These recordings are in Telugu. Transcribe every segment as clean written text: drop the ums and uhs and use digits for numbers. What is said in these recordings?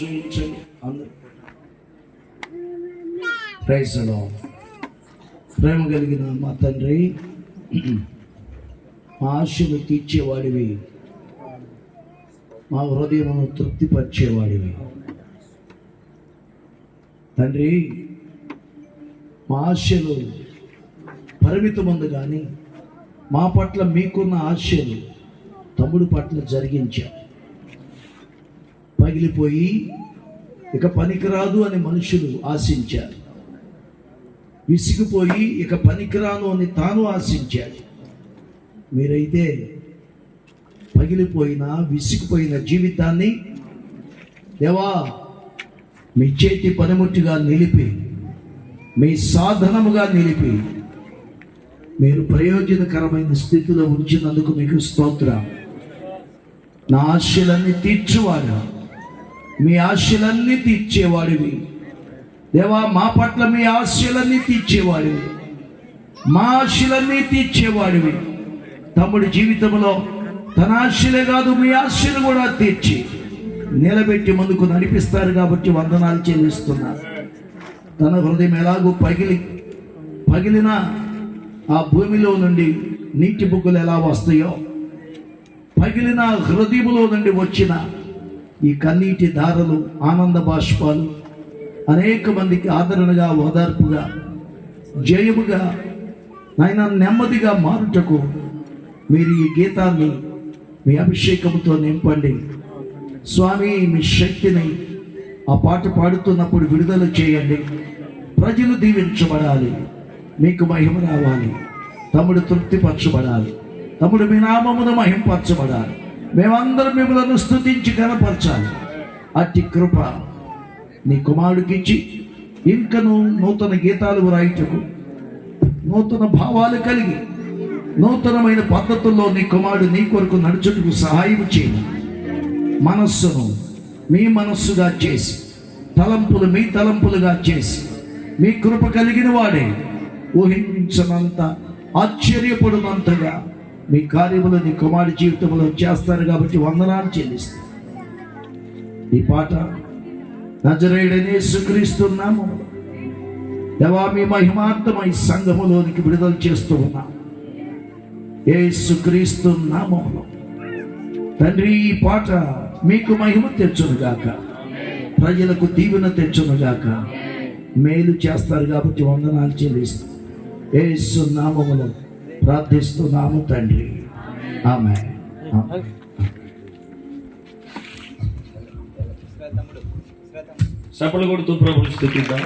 చూపించండి అందరూ. Praise the lord. ప్రేమ కలిగిన మా తండ్రి, మా ఆశలు తీర్చేవాడివి, మా హృదయమును తృప్తిపరిచేవాడివి తండ్రి. మా ఆశలు పరిమితముందు కానీ మా పట్ల మీకున్న ఆశలు తమ్ముడు పట్ల జరిగించాం. పగిలిపోయి ఇక పనికిరాదు అని మనుషులు ఆశించారు. విసిగిపోయి ఇక పనికిరాను అని తాను ఆశించాడు. మీరైతే పగిలిపోయిన విసిగిపోయిన జీవితాన్ని దేవా మీ చేతి పనిముట్టుగా నిలిపి, మీ సాధనముగా నిలిపి మీరు ప్రయోజనకరమైన స్థితిలో ఉంచినందుకు మీకు స్తోత్రం. నా ఆశలన్నీ తీర్చువాడు, మీ ఆశలన్నీ తీర్చేవాడివి దేవా. మా పట్ల మీ ఆశలన్నీ తీర్చేవాడివి, మా ఆశలన్నీ తీర్చేవాడివి. తమ్ముడి జీవితంలో తన ఆశలే కాదు మీ ఆశలు కూడా తీర్చి నిలబెట్టి ముందుకు నడిపిస్తారు కాబట్టి వందనాలు చెల్లిస్తున్నారు. తన హృదయం ఎలాగో పగిలిన ఆ భూమిలో నుండి నీటి బుగ్గలు ఎలా వస్తాయో, పగిలిన హృదయములో నుండి వచ్చిన ఈ కన్నీటి ధారలు, ఆనంద బాష్పాలు అనేక మందికి ఆదరణగా, ఓదార్పుగా, జయముగా, నాయన నెమ్మదిగా మారుటకు మీరు ఈ గీతాన్ని మీ అభిషేకంతో నింపండి స్వామి. మీ శక్తిని ఆ పాట పాడుతున్నప్పుడు విడుదల చేయండి. ప్రజలు దీవించబడాలి, మీకు మహిమ రావాలి, తమ్ముడు తృప్తిపరచబడాలి, తమ్ముడు మీ నామమును మహింపరచబడాలి. మేమందరం మిమ్మల్ని స్తుతించి కనపరచాలి. అట్టి కృప నీ కుమారుడికిచ్చి ఇంకను నూతన గీతాలు వ్రాయుటకు, నూతన భావాలు కలిగి నూతనమైన పద్ధతుల్లో నీ కుమారుడు నీ కొరకు నడుచుటకు సహాయం చేయండి. మనస్సును మీ మనస్సుగా చేసి, తలంపులు మీ తలంపులుగా చేసి, మీ కృప కలిగిన వాడే ఊహించనంత, ఆశ్చర్యపడినంతగా మీ కార్యములు నీ కుమారుడి జీవితంలో చేస్తారు కాబట్టి వందనాలు చెల్లిస్తాను. ఈ పాట నజరేయుడైన యేసుక్రీస్తు నామములో దేవా మీ మహిమార్థమై సంఘములోనికి విడుదల చేస్తూ ఉన్నా. యేసుక్రీస్తు నామములో తండ్రి, ఈ పాట మీకు మహిమ తెచ్చునుగాక, ప్రజలకు దీవెన తెచ్చునుగాక, మేలు చేస్తారు కాబట్టి వందనాలు చెల్లిస్తూ యేసు నామములో ప్రార్థిస్తున్నాము తండ్రి, ఆమేన్. చప్పట్లు కొడుతూ ప్రభువుని స్తుతిద్దాం.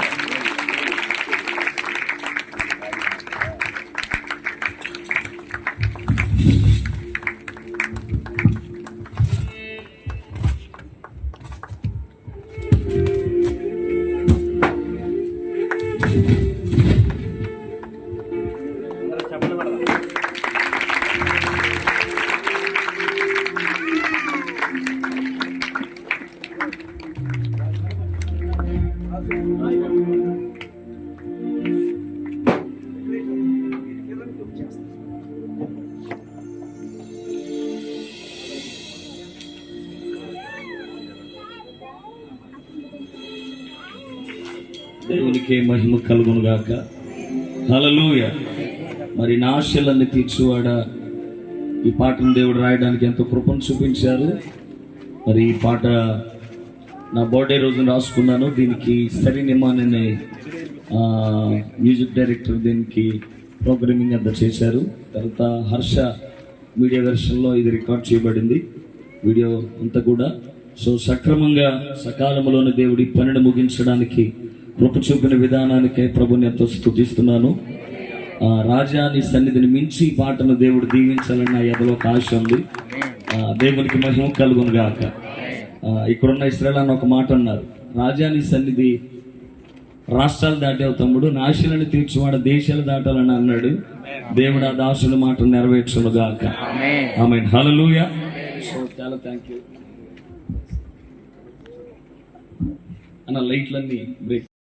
దేవునికి మహిమ కలుగును గాక. హల్లెలూయా. మరి నా ఆశలన్నీ తీర్చువాడా, ఈ పాటను దేవుడు రాయడానికి ఎంతో కృపను చూపించారు. మరి ఈ పాట నా బర్త్డే రోజున రాసుకున్నాను. దీనికి సరినిమాన్ అనే మ్యూజిక్ డైరెక్టర్ దీనికి ప్రోగ్రామింగ్ అంతా చేశారు. తర్వాత హర్ష మీడియా వెర్షన్లో ఇది రికార్డ్ చేయబడింది, వీడియో అంతా కూడా. సో సక్రమంగా సకాలంలోనే దేవుడి పనిని ముగించడానికి కృప చూపిన విధానానికే ప్రభుని ఎంతో స్తుతిస్తున్నాను. రాజా నీ సన్నిధిని మించి ఈ పాటను దేవుడు దీవించాలని నా ఎదలో ఒక ఆశ ఉంది. దేవునికి మహిమ కలుగును గాక. ఇక్కడున్న ఇశ్రాయేలు అని ఒక మాట అన్నారు, రాజా నీ సన్నిధి రాష్ట్రాలు దాటావు తమ్ముడు, నా ఆశలను తీర్చువాడు దేశాలు దాటాలని అన్నాడు. దేవుడు ఆ దాసుని మాట నెరవేర్చును గాక. ఆమేన్. హల్లెలూయా. సో చాలా థ్యాంక్ యూ అన్న. లైట్లన్నీ బ్రేక్